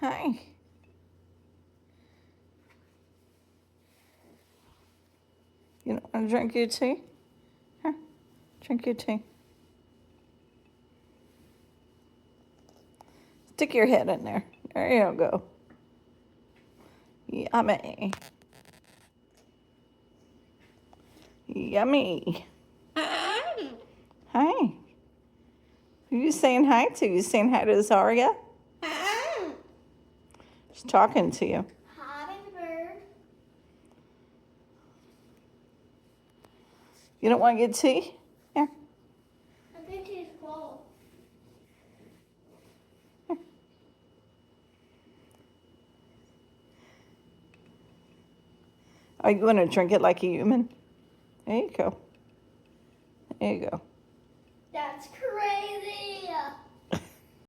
Hi. You don't want to drink your tea? Here, drink your tea. Stick your head in there. There you go. Yummy. Yummy. Hi. Who are you saying hi to? You saying hi to Zaria? She's talking to you. Hi, baby bird. You don't want to get tea? Here. I think he's full. Oh, you want to drink it like a human? There you go. There you go.